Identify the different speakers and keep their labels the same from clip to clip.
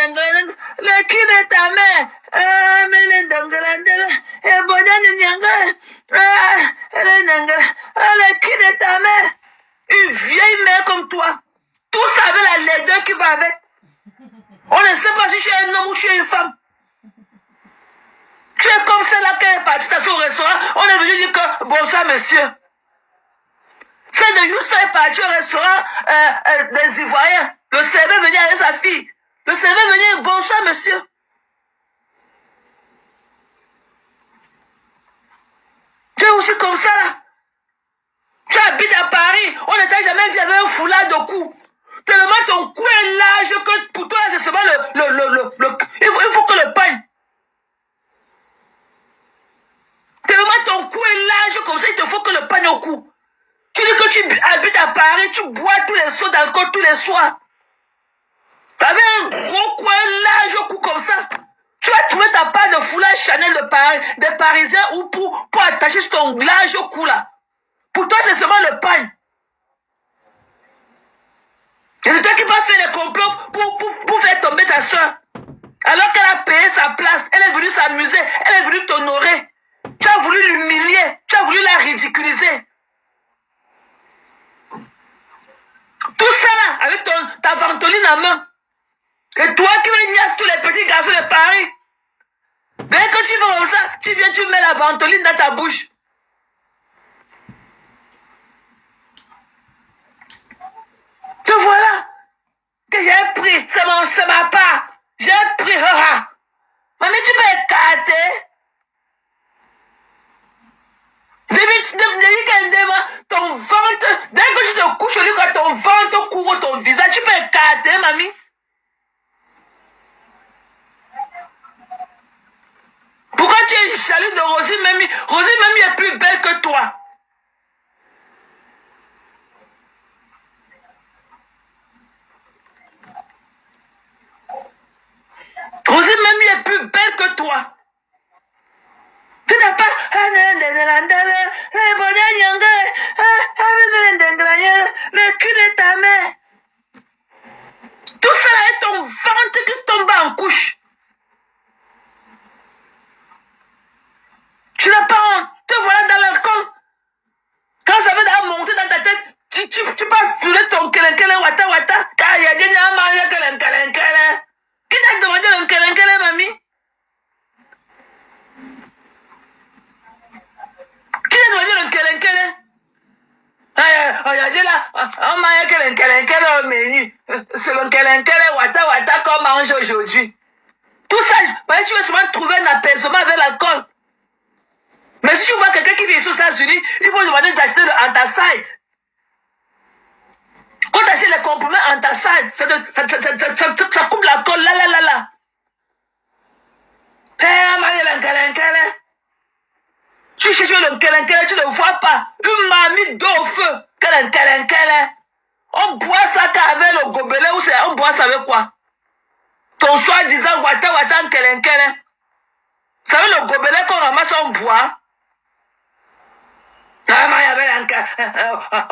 Speaker 1: le cul de ta mère. Le cul de ta mère. Une vieille mère comme toi. Tous avec la laideur qui va avec. On ne sait pas si tu es un homme ou tu es une femme. Tu es comme celle-là qui est partie dans son restaurant. On est venu dire que bonsoir monsieur. Celle de Houston est partie au restaurant des Ivoiriens. Le serveur venait avec sa fille. Le serveur venait dire bonsoir monsieur. Tu es aussi comme ça là. Tu habites à Paris. On ne t'a jamais vu avec un foulard de cou. Tellement ton cou est large que pour toi c'est seulement il faut que le pagne. Tellement ton cou est large comme ça, il te faut que le pagne au cou. Tu dis que tu habites à Paris, tu bois tous les seaux d'alcool tous les soirs. Tu avais un gros cou, un large cou comme ça. Tu vas trouver ta part de foulard Chanel de Paris, des Parisiens ou pour attacher sur ton large cou là. Pour toi, c'est seulement le pagne. Et c'est toi qui vas faire les complots pour faire tomber ta soeur. Alors qu'elle a payé sa place, elle est venue s'amuser, elle est venue t'honorer. Tu as voulu l'humilier, tu as voulu la ridiculiser. Tout ça là, avec ta ventoline en main. Et toi qui veux niasse tous les petits garçons de Paris. Dès que tu vas comme ça, tu viens, tu mets la ventoline dans ta bouche. Te voilà. Que j'ai pris, c'est ma part. J'ai pris, haha. Mamie, tu peux écarter. Ton ventre, dès que tu te couches au lit, quand ton ventre couvre ton visage, tu peux écarter, mamie. Pourquoi tu es jaloux de Rosie Memi? Rosie Memi est plus belle que toi. Rosie Memi est plus belle que toi. Tu n'as pas... Le cul de ta mère. Tout ça est ton ventre qui tombe en couche. Tu n'as pas honte. Te voilà dans l'alcool. Quand ça va monter dans ta tête, tu vas filer ton kelenkele wata wata. Car il y a des gens qui ont kelenkele. Qui t'a demandé le kelenkele, mamie? Qui t'a demandé le kelenkele? Regardez là, on mange kelenkele au menu. C'est le kelenkele wata wata qu'on mange aujourd'hui. Tout ça, tu vas souvent trouver un apaisement avec l'alcool. Mais si tu vois quelqu'un qui vit aux États-Unis, il faut demander d'acheter le antacide. Quand tu achètes les comprimés antacide, ça coupe l'alcool, là. Tu cherches le kelenkele, tu ne le vois pas. Une mamie d'eau au feu, kelenkele. On boit ça avec le gobelet ou on boit ça avec quoi? Ton soi-disant wata kelenkele. Vous savez le gobelet qu'on ramasse, on boit.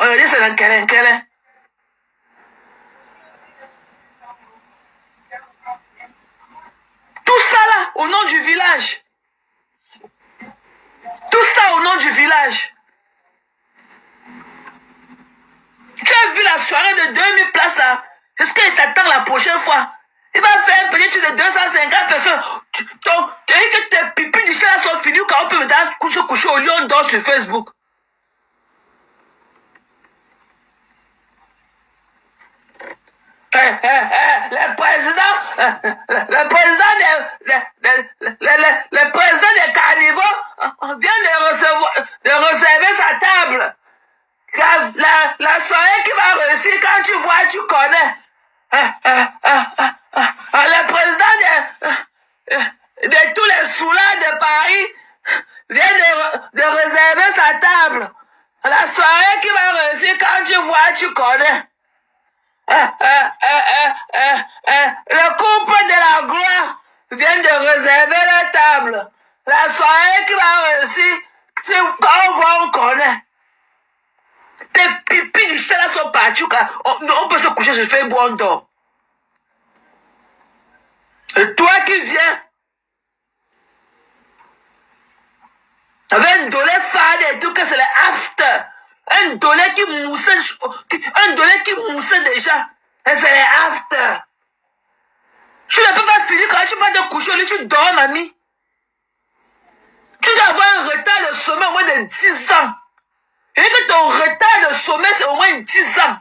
Speaker 1: On dit c'est l'enkelé. Tout ça là, au nom du village. Tout ça au nom du village. Tu as vu la soirée de 2000 places là? Est-ce qu'il t'attend la prochaine fois? Il va faire un petit truc de 250 personnes. Tu dis que tes pipis du chat sont finis quand on peut se coucher au lion d'or sur Facebook. Le président des carnivores vient de réserver sa table. La soirée qui va réussir, quand tu vois, tu connais. Le président de tous les soulards de Paris vient de réserver sa table. La soirée qui va réussir, quand tu vois, tu connais. Le couple de la gloire vient de réserver la table. La soirée qui va réussir, quand on voit, on connaît. Tes pipis du chat là sont partis. On peut se coucher sur Facebook, on dort. Et toi qui viens avec un dolé fade et tout, que c'est le after. Un dolé qui moussait déjà. Et c'est le after. Tu ne peux pas finir quand tu vas te coucher au lit, tu dors, mamie. Tu dois avoir un retard de sommeil au moins de 10 ans. Et que ton retard de sommeil, c'est au moins 10 ans.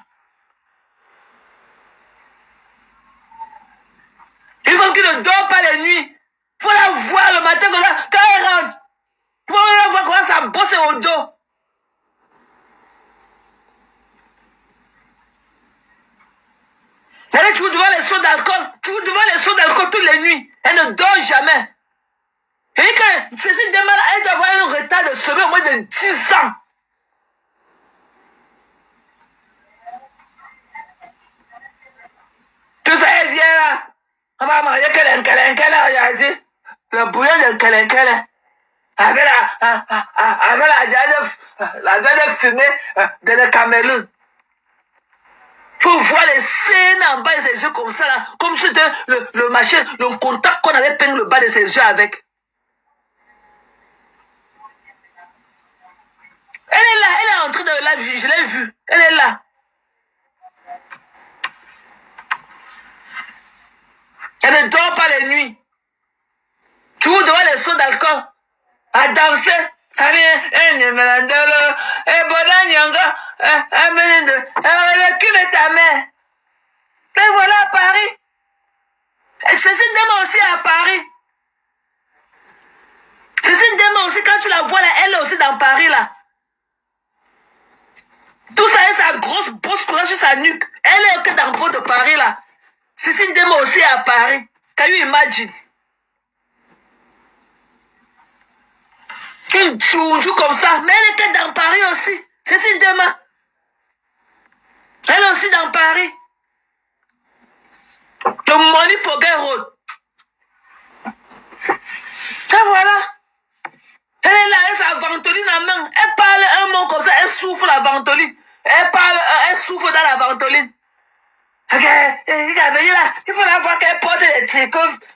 Speaker 1: Une femme qui ne dort pas la nuit, il faut la voir le matin quand elle rentre. Il faut la voir comment ça bosse au dos. Elle est toujours devant les seaux d'alcool. Toujours devant les seaux d'alcool toutes les nuits. Elle ne dort jamais. Et que Cécile Demala, elle doit avoir un retard de sommeil au moins de 10 ans. Tout ça, elle vient là. On va manger regardez. Le bouillon de Kelenkele. Avec la viande fumée de le Cameroun. Faut voir les scènes en bas de ses yeux comme ça là. Comme si c'était le machin, le contact qu'on avait peint le bas de ses yeux avec. Elle est là, elle est en train de là, je l'ai vue. Elle est là. Elle ne dort pas les nuits. Toujours devant les seaux d'alcool. À danser. Le cul de ta mère. Mais voilà à Paris. Et Cécile Dema aussi à Paris. Cécile Dema aussi, quand tu la vois là, elle est aussi dans Paris là. Tout ça est sa grosse bosse sur sa nuque. Elle est que dans le port de Paris là. Cécile Dema aussi à Paris. Can you imagine? Une tchounjou comme ça. Mais elle était dans Paris aussi. Cécile Dema. Elle est aussi dans Paris. Le money forget road. Et voilà. Elle est là, elle sa ventoline en main. Elle parle un mot comme ça, elle souffle la ventoline. Elle souffle dans la ventoline. Ok, il faut la voir qu'elle porte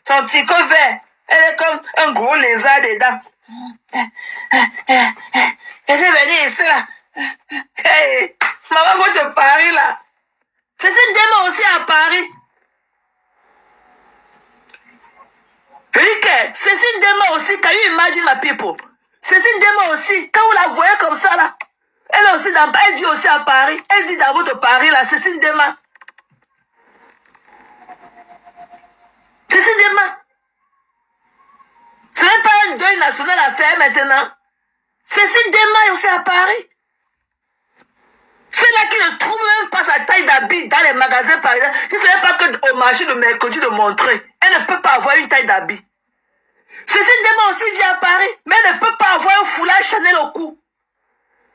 Speaker 1: son tricot vert. Elle est comme un gros lézard dedans. Laissez venir ici là. Hey, maman va de Paris là. Cécile Dema aussi à Paris. Cécile Dema aussi, can you imagine my people? Cécile Dema aussi, quand vous la voyez comme ça là, elle est aussi elle vit aussi à Paris. Elle vit dans votre Paris là, Cécile Dema. Cécile Dema. Ce n'est pas un deuil national à faire maintenant. Cécile Dema est aussi à Paris. C'est là qui ne trouve même pas sa taille d'habit dans les magasins par exemple. Ce n'est pas que au marché de mercredi de montrer. Elle ne peut pas avoir une taille d'habit. Cécile Dema aussi vit à Paris, mais elle ne peut pas avoir un foulard Chanel au cou.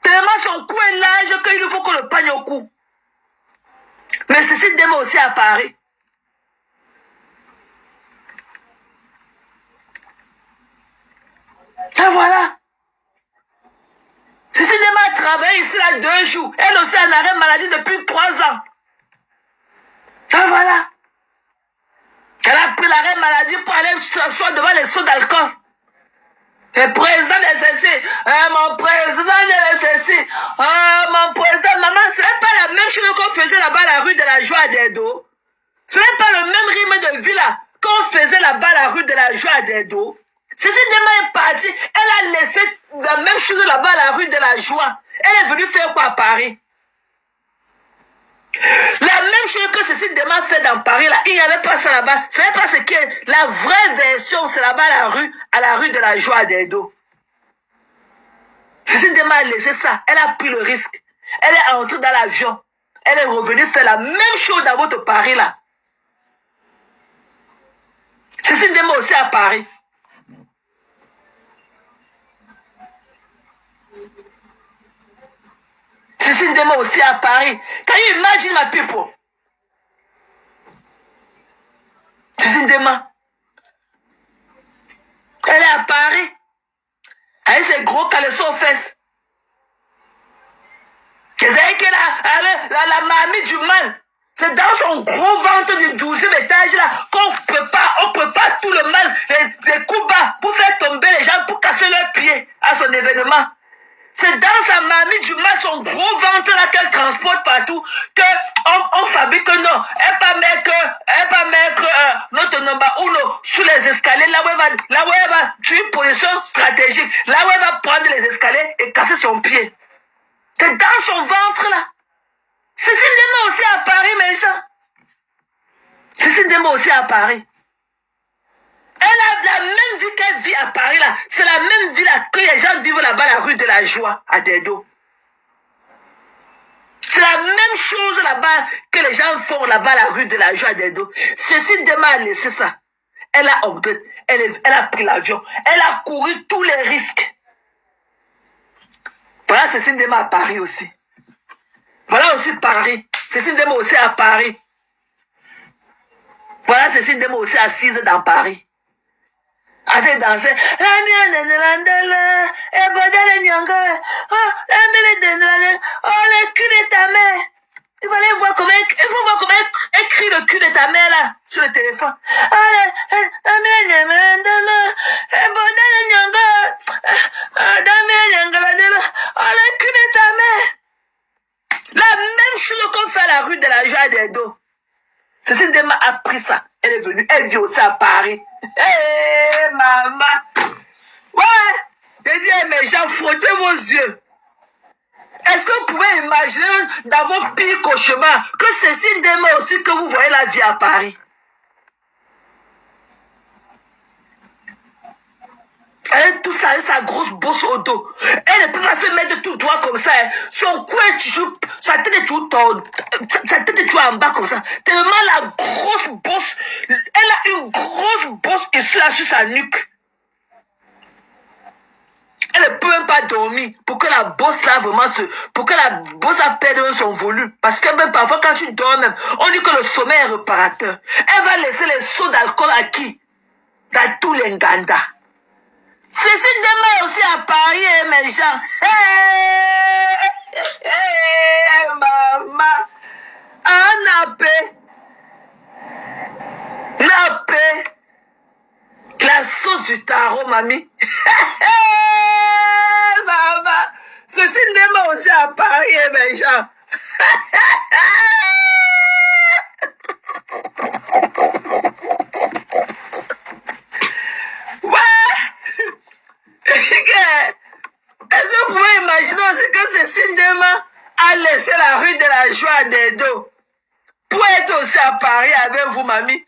Speaker 1: Tellement son cou est large qu'il faut qu'on le pagne au cou. Mais Cécile Dema aussi à Paris. Et voilà. Cécile Dema a travaillé ici là 2 jours. Elle aussi en arrêt maladie depuis 3 ans. Et voilà. Elle a pris l'arrêt maladie pour aller s'asseoir devant les seaux d'alcool. Le président de SSC, mon président de SSC, mon président, maman, ce n'est pas la même chose qu'on faisait là-bas à la rue de la Joie à Dedo. Ce n'est pas le même rythme de vie là qu'on faisait là-bas à la rue de la Joie à Dedo. Cécile Dema est partie, elle a laissé la même chose là-bas à la rue de la Joie. Elle est venue faire quoi à Paris? La même chose que Cécile Dema fait dans Paris, là, il n'y avait pas ça là-bas. Ce n'est pas ce qui est la vraie version, c'est là-bas à la rue de la Joie d'Edo. Cécile Dema a laissé ça, elle a pris le risque. Elle est entrée dans l'avion. Elle est revenue faire la même chose dans votre Paris, là. Cécile Dema aussi à Paris. Cécile Dema aussi à Paris. Can you imagine my people? Cécile Dema. Elle est à Paris. Avec ses gros caleçons aux fesses. Vous savez que la mamie du mal. C'est dans son gros ventre du 12e étage là qu'on prépare tout le mal, les coups bas pour faire tomber les gens, pour casser leurs pieds à son événement. C'est dans sa mamie du mal, son gros ventre là qu'elle transporte partout, qu'on fabrique, non. Elle pas mettre notre nomba uno sur les escaliers, là où elle va tuer une position stratégique, là où elle va prendre les escaliers et casser son pied. C'est dans son ventre là. Cécile Dema aussi à Paris, mes gens. Cécile Dema aussi à Paris. Elle a la même vie qu'elle vit à Paris là. C'est la même vie là que les gens vivent là-bas, la rue de la Joie, à Dedo. C'est la même chose là-bas que les gens font là-bas, la rue de la Joie, à Dedo. Cécile Dema a laissé ça. Elle a pris l'avion. Elle a couru tous les risques. Voilà Cécile Dema à Paris aussi. Voilà aussi Paris. Cécile Dema aussi à Paris. Voilà Cécile Dema aussi assise dans Paris. Avec danser. Oh, le cul de ta mère. Il fallait voir comment elle crie le cul de ta mère là, sur le téléphone. Le cul de ta mère. La même chose qu'on fait à la rue de la Joie des Dos. Cécile Dema a pris ça. Elle est venue. Elle vit aussi à Paris. Hé, maman. Ouais. J'ai dit, mes gens, frottez vos yeux. Est-ce que vous pouvez imaginer dans vos pires cauchemars que Cécile Dema aussi, que vous voyez la vie à Paris? Elle tout ça, sa grosse bosse au dos. Elle ne peut pas se mettre tout droit comme ça. Hein. Son cou est toujours, sa tête est toujours tordue, sa tête est toujours en bas comme ça. Tellement la grosse bosse, elle a une grosse bosse ici là sur sa nuque. Elle ne peut même pas dormir pour que la bosse là vraiment pour que la bosse a perdu son volume. Parce que même parfois quand tu dors même, on dit que le sommeil est réparateur. Elle va laisser les seaux d'alcool à qui? Dans tous les Nganda. Cécile Dema aussi à Paris, mes gens. Maman. Ah, nappé. La sauce du tarot, mamie. Maman. Cécile Dema aussi à Paris, mes gens. Est-ce que vous pouvez imaginer aussi que Cécile Dema a laissé la rue de la Joie à Dedo pour être aussi à Paris avec vous, mamie?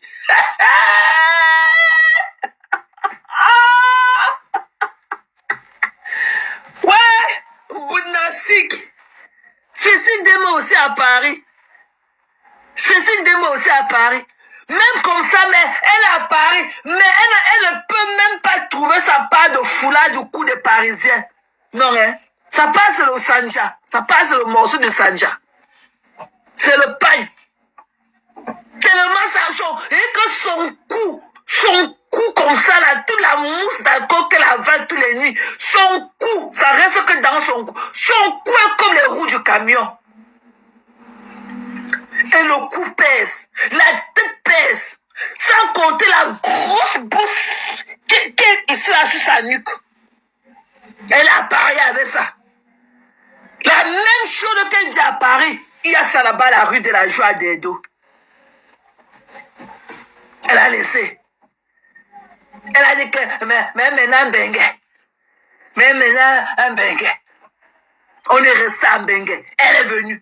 Speaker 1: Ouais, Boudnassik. Cécile Dema aussi à Paris. Cécile Dema aussi à Paris. Même comme ça, mais elle est à Paris. Mais elle ne peut même pas trouver sa part de foulard du coup des Parisiens. Non, hein. Ça passe le Sanja. Ça passe le morceau de Sanja. C'est le pain. Tellement ça sort. Et que son cou comme ça, là, toute la mousse d'alcool qu'elle avale toutes les nuits. Son cou, ça reste que dans son cou. Son cou est comme les roues du camion. Et le cou pèse. La tête pèse. Sans compter la grosse bosse qui est ici là sur sa nuque. Elle est à Paris avec ça. La même chose qu'elle dit à Paris. Il y a ça là-bas, la rue de la Joie des Dos. Elle a laissé. Elle a dit que, mais maintenant un bengue. Mais maintenant un bengue. On est resté en bengue. Elle est venue.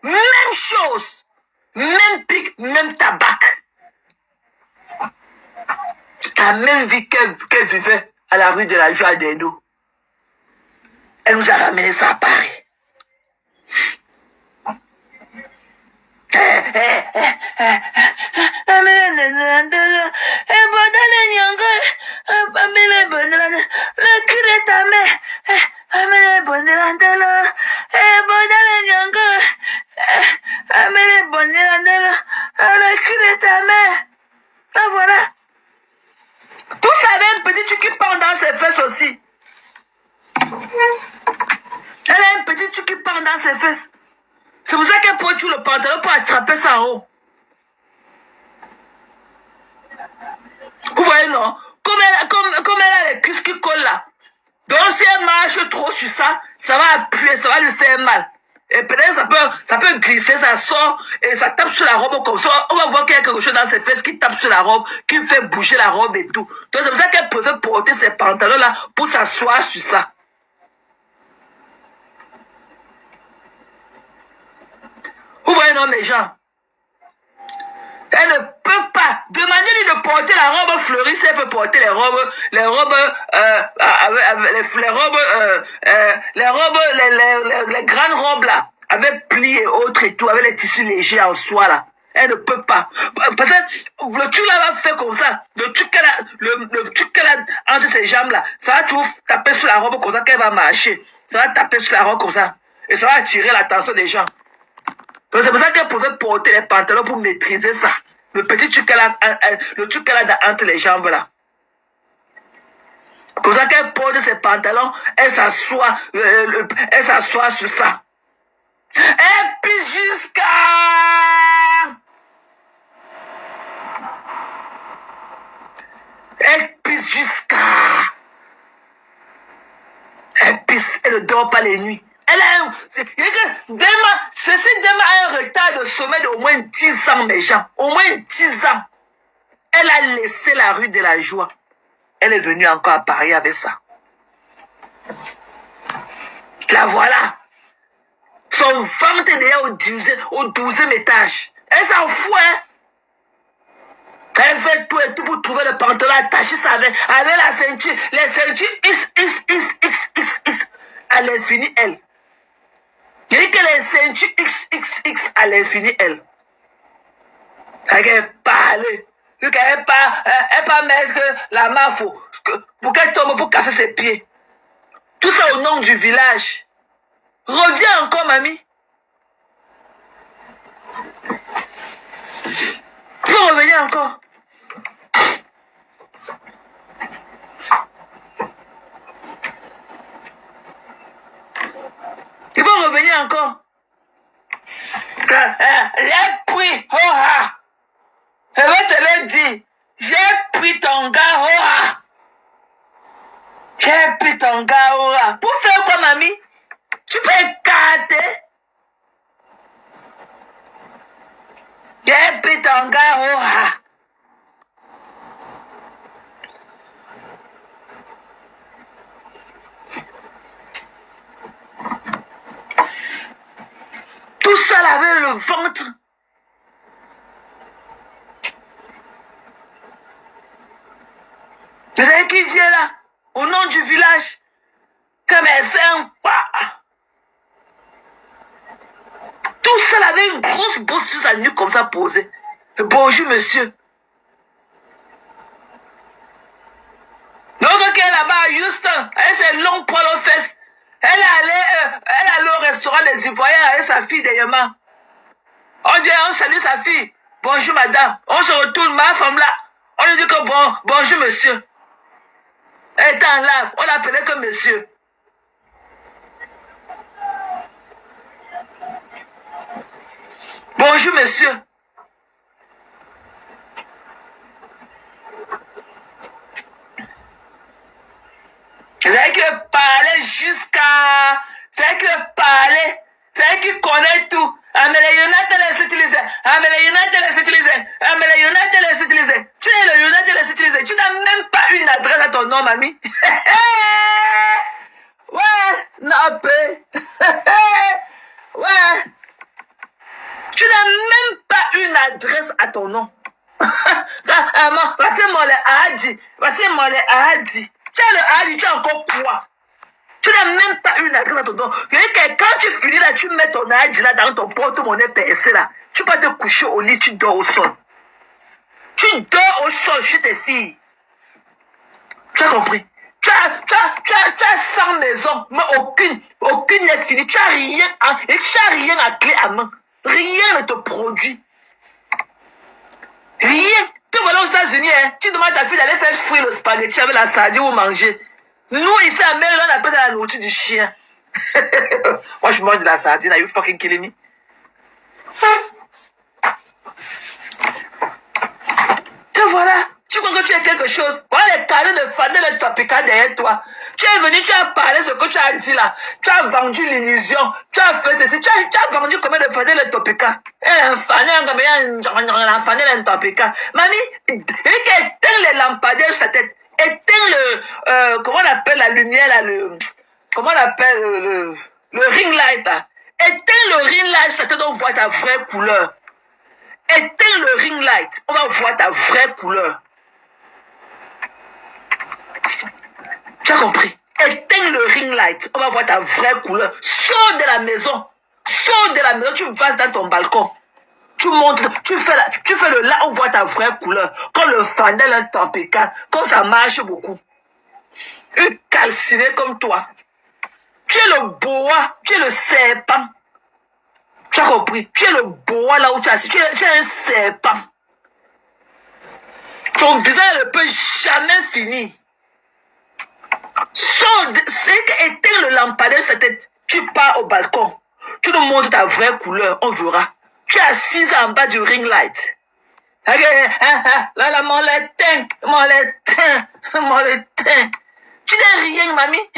Speaker 1: Même chose. Même pic, même tabac. La même vie qu'elle vivait à la rue de la Joie des Dos. Elle nous a ramené ça à Paris. Le cul de ta mère. Le cul de ta mère. Ah, voilà. Tout ça avait un petit truc qui pend dans ses fesses aussi. Elle a un petit truc qui pend dans ses fesses. C'est pour ça qu'elle porte tout le pantalon pour attraper ça en haut. Vous voyez, non? Comme elle a les cuisses qui collent là. Donc si elle marche trop sur ça, ça va appuyer, ça va lui faire mal. Et peut-être ça peut glisser, ça sort et ça tape sur la robe comme ça. On va voir qu'il y a quelque chose dans ses fesses qui tape sur la robe, qui fait bouger la robe et tout. Donc c'est pour ça qu'elle préfère porter ces pantalons-là pour s'asseoir sur ça. Vous voyez, non, mes gens? Elle ne peut pas. Demandez-lui de porter la robe fleurie, si elle peut porter les robes, les grandes robes là, avec plis et autres et tout, avec les tissus légers en soie là. Elle ne peut pas. Parce que le truc là va faire comme ça. Le truc qu'elle a entre ses jambes là, ça va toujours taper sur la robe comme ça qu'elle va marcher. Ça va taper sur la robe comme ça. Et ça va attirer l'attention des gens. Donc c'est pour ça qu'elle pouvait porter les pantalons pour maîtriser ça. Le petit truc qu'elle a entre les jambes là. Comme ça qu'elle porte ses pantalons, elle s'assoit sur ça. Et puis jusqu'à... Elle pisse jusqu'à... Elle pisse, elle ne dort pas les nuits. Elle a ceci a un retard de sommeil d'au moins 10 ans, mes gens. Au moins 10 ans. Elle a laissé la rue de la joie. Elle est venue encore à Paris avec ça. La voilà. Son ventre est déjà au 12e étage. Elle s'en fout, hein. Elle fait tout et tout pour trouver le pantalon attaché ça avec la ceinture. Les ceintures XXX à l'infini, elle. Il dit que les ceintures XXX à l'infini, elle. Elle peut parler. Elle peut mettre la main pour qu'elle tombe pour casser ses pieds. Tout ça au nom du village. Reviens encore, mamie. Il faut revenir encore. Il faut revenir encore. J'ai pris, oh. Je vais te le dire. J'ai pris ton gars, oh. J'ai pris ton gars, oh. Pour faire quoi, mamie? Tu peux écarter. J'ai pris ton gars, oh. Tout ça avait le ventre. Vous savez qui vient là? Au nom du village. Comme elle s'aime pas. Tout ça avait une grosse bosse sur sa nuque comme ça posée. Bonjour monsieur. Donc elle est là-bas à Houston, avec ses longs poils aux fesses. Elle allait au restaurant des Ivoiriens avec sa fille dernièrement. On salue sa fille. Bonjour madame. On se retourne, ma femme là. On lui dit que bonjour monsieur. Elle était en lave. On l'appelait que monsieur. Bonjour monsieur. C'est que parler jusqu'à... C'est que parler... C'est qui connaît tout. Mais les United les utilisent. Mais les United les utilisent. Mais les United les utilisent. Tu es le United les utilisent. Tu n'as même pas une adresse à ton nom, mamie. Ouais, non, ouais. Tu n'as même pas une adresse à ton nom. Voici mon Ahadi. Voici mon Ahadi. Tu as le Ahadi, tu as encore quoi? Tu n'as même pas une adresse à ton nom. Quand tu finis là, tu mets ton Ahadi là dans ton porte-monnaie percé là. Tu peux te coucher au lit, tu dors au sol. Tu dors au sol chez tes filles. Tu as compris? Tu as 100 maisons, mais aucune n'est finie. Tu n'as rien à clé à main. Rien ne te produit. Rien. Tu vas aux États-Unis, hein, tu demandes à ta fille d'aller faire frire le spaghetti avec la sardine ou manger. Nous, ici, à Maryland, on appelle ça la nourriture du chien. Moi, je mange de la sardine. Are you fucking kidding me? Te voilà. Tu crois que tu es quelque chose. Voilà les cadeaux de Fadel et Topika derrière toi. Tu es venu, tu as parlé ce que tu as dit là. Tu as vendu l'illusion. Tu as fait ceci. Tu as vendu combien de Fadel et Topika? Fadel et Topika. Mamie, il éteint les lampadaires sur sa tête. Éteins le... comment on appelle la lumière là, comment on appelle le ring light là. Éteins le ring light sur sa tête, on voit ta vraie couleur. Éteins le ring light, on va voir ta vraie couleur. Tu as compris? Éteins le ring light, on va voir ta vraie couleur. Sors de la maison. Sors de la maison, tu vas dans ton balcon. Tu montes, tu fais le là, on voit ta vraie couleur. Comme le Fandel, un tempécat, quand ça marche beaucoup. Une calcinée comme toi. Tu es le boa, tu es le serpent. Tu as compris? Tu es le boa là où tu es assis. Tu es un serpent. Ton visage ne peut jamais finir. Éteins le lampadaire sur ta tête. Tu pars au balcon. Tu nous montres ta vraie couleur. On verra. Tu es assise en bas du ring light. Là, mon l'éteint. Tu n'es rien, mamie.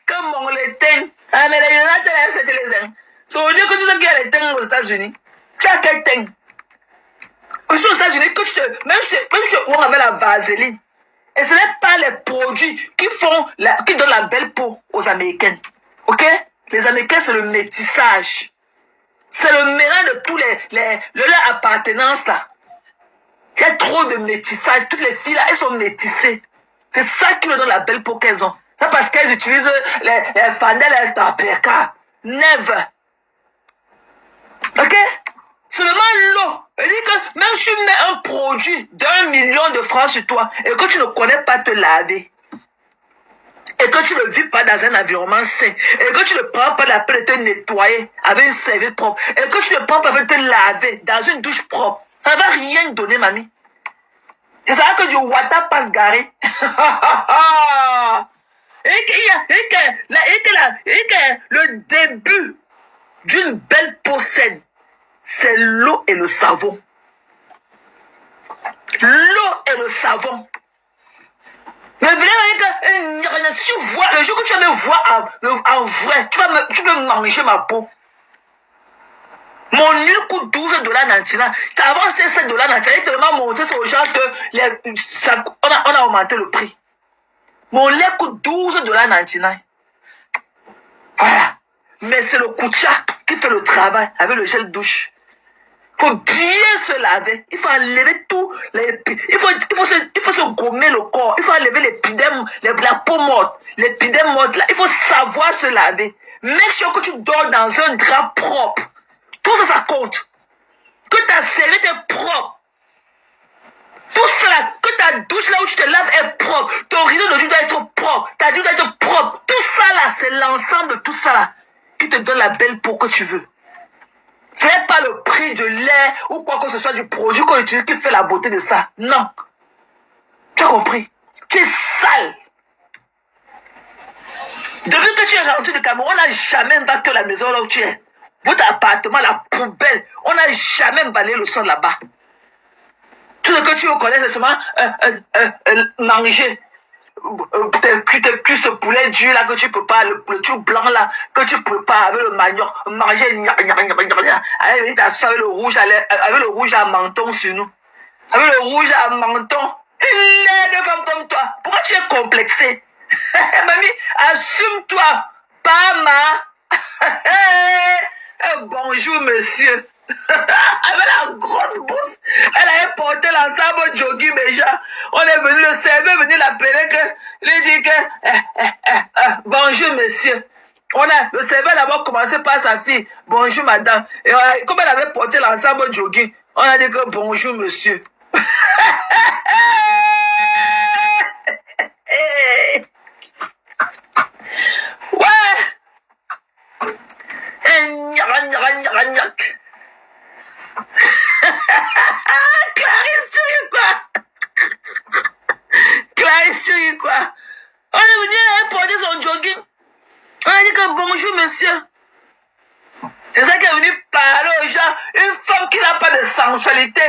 Speaker 1: Comme mon l'éteint. Ah, mais les United c'était les uns. C'est au lieu que tu sais qu'il y a les teints aux États-Unis. Tu as quel teint? Aussi aux États-Unis, même on avait la vaseline. Et ce n'est pas les produits qui donnent la belle peau aux Américaines. Ok? Les Américains, c'est le métissage. C'est le mélange de tous leur appartenance là. Il y a trop de métissage. Toutes les filles là, elles sont métissées. C'est ça qui leur donne la belle peau qu'elles ont. C'est parce qu'elles utilisent les Fandel et les Tapeka. Never. Ok? Seulement l'eau. Elle dit que même si tu mets un produit d'1 million de francs sur toi et que tu ne connais pas te laver, et que tu ne vis pas dans un environnement sain, et que tu ne prends pas la peine de te nettoyer avec une serviette propre, et que tu ne prends pas la peine de te laver dans une douche propre, ça ne va rien donner, mamie. C'est ça que du water passe garé. Et que le début d'une belle peau saine, c'est l'eau et le savon. L'eau et le savon. Mais venez, si tu vois, le jour que tu vas me voir en vrai, tu peux manger ma peau. Mon huile coûte $12 ça avance les $7 il est tellement monté sur le genre que on a augmenté le prix. Mon lait coûte $12,99. Voilà. Mais c'est le Koucha qui fait le travail avec le gel douche. Il faut bien se laver. Il faut enlever tout. Il faut se gommer le corps. Il faut enlever l'épiderme, la peau morte, l'épiderme morte là. Il faut savoir se laver. Make sure que tu dors dans un drap propre. Tout ça, ça compte. Que ta serviette est propre. Tout ça là, que ta douche là où tu te laves est propre. Ton rideau de jour doit être propre. Ta douche doit être propre. Tout ça là, c'est l'ensemble de tout ça là qui te donne la belle peau que tu veux. Ce n'est pas le prix de lait ou quoi que ce soit du produit qu'on utilise qui fait la beauté de ça. Non. Tu as compris? Tu es sale. Depuis que tu es rentré du Cameroun, on n'a jamais battu la maison là où tu es. Votre appartement, la poubelle, on n'a jamais balayé le sol là-bas. Tout ce que tu connais, c'est seulement manger. Cuire ce poulet dur là que tu peux pas, le tout blanc là que tu peux pas avec le manioc, manger avec t'asseoir avec le rouge à menton sur nous. Avec le rouge à menton. Une laide femme comme toi. Pourquoi tu es complexé? Mamie, assume-toi. Pas ma. Bonjour monsieur. Avec la grosse bourse, elle avait porté l'ensemble jogging déjà. On est venu, le serveur est venu l'appeler, lui dit que bonjour monsieur. Le serveur d'abord commencé par sa fille, bonjour madame. Et comme elle avait porté l'ensemble jogging, on a dit que bonjour monsieur. Ouais. Clarisse, tu ris quoi? Clarisse, tu ris quoi? On est venu porter son jogging. On a dit que bonjour monsieur. C'est ça qui est venu parler aux gens. Une femme qui n'a pas de sensualité.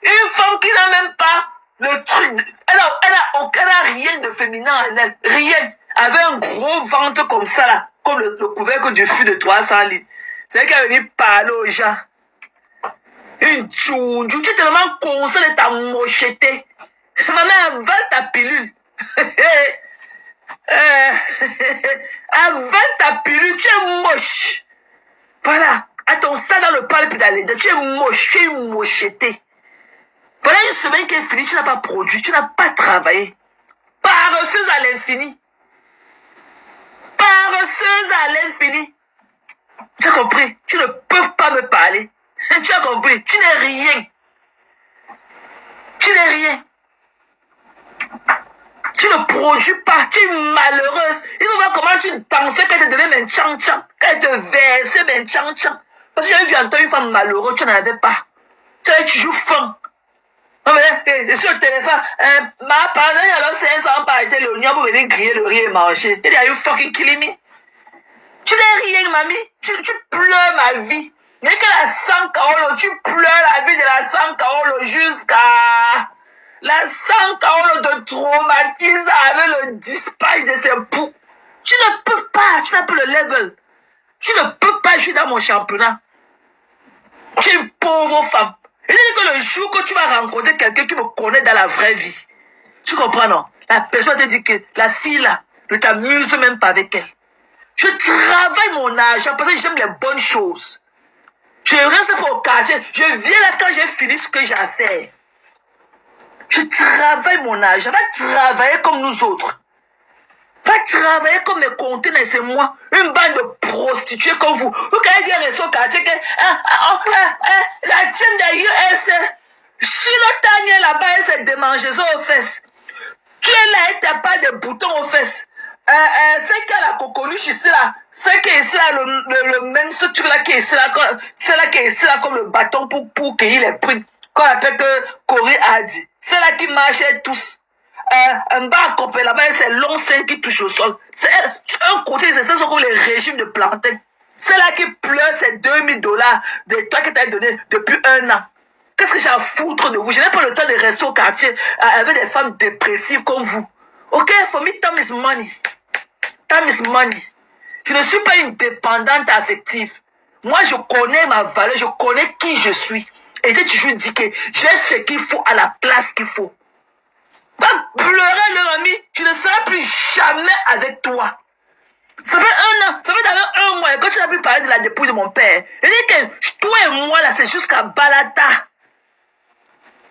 Speaker 1: Une femme qui n'a même pas le truc. Elle n'a rien de féminin en elle. Rien. Avec un gros ventre comme ça là. Comme le couvercle du fût de 300 litres. C'est ça qui est venu parler aux gens. Une tchoundjou. Tu es tellement conscient de ta mocheté. Maman, avale ta pilule. Avale ta pilule. Tu es moche. Voilà, à ton stade dans le parle puis d'aller, tu es moche, tu es une mocheté. Voilà une semaine qui est finie, tu n'as pas produit, tu n'as pas travaillé. Paresseuse à l'infini. Paresseuse à l'infini. Tu as compris? Tu ne peux pas me parler. Tu as compris? Tu n'es rien. Tu n'es rien. Tu ne produis pas, tu es malheureuse. Il faut voir comment tu dansais quand elle te donnait mes tchan-tchan. Quand elle te versait mes tchan-tchan. Parce que j'avais vu en toi une femme malheureuse, tu n'en avais pas. Tu avais toujours faim. Non mais, sur le téléphone, ma parole, il y a alors 500 par été l'oignon pour venir griller le riz et manger. Il y a eu fucking killing me. Tu n'es rien, mamie. Tu pleures ma vie. Il n'y a que la 100 Carolo, tu pleures la vie de la 100 Carolo jusqu'à... La 100 Carolo te traumatise avec le dispatch de ses poux. Tu ne peux pas, tu n'as pas le level. Tu ne peux pas jouer dans mon championnat. Tu es une pauvre femme. Et c'est que le jour que tu vas rencontrer quelqu'un qui me connaît dans la vraie vie, tu comprends, non? La personne te dit que la fille là ne t'amuse même pas avec elle. Je travaille mon argent parce que j'aime les bonnes choses. Je reste pas au quartier. Je viens là quand j'ai fini ce que j'ai à faire. Je travaille mon argent. Va travailler comme nous autres. Va travailler comme mes conteneurs, c'est moi. Une bande de prostituées comme vous. Vous quand elle rester au quartier, la team de US, sur le tanier là-bas, elle s'est démangée aux fesses. Tu es là et t'as pas de boutons aux fesses. C'est qui a la coconuche ici là, c'est qui est ici là, le même ce truc là qui est ici là, c'est là qui est ici là comme le bâton pour cueillir les prix. Qu'on appelle que Corée a dit. C'est là qui marchait tous. Un bar copé là-bas, c'est long sein qui touche au sol. C'est un côté, c'est ça, c'est comme les régimes de plantain. C'est là qui pleure ces $2000 de toi qui t'as donné depuis 1 an. Qu'est-ce que j'ai à foutre de vous? Je n'ai pas le temps de rester au quartier avec des femmes dépressives comme vous. Ok, for me, time is money. Time is money. Je ne suis pas une dépendante affective. Moi, je connais ma valeur, je connais qui je suis. Et j'ai toujours dit que j'ai ce qu'il faut à la place qu'il faut. Va pleurer, le ami, tu ne seras plus jamais avec toi. Ça fait 1 an, ça fait d'abord 1 mois, et quand tu n'as plus parlé de la dépouille de mon père, il dit que toi et moi, là, c'est jusqu'à Balata.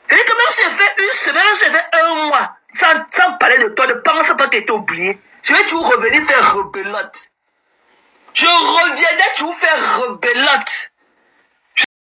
Speaker 1: Il dit que même si j'ai fait 1 semaine, même si j'ai fait 1 mois, sans parler de toi, ne pense pas que tu es oublié. Je vais toujours revenir faire rebelote. Je reviendrai toujours faire rebelote.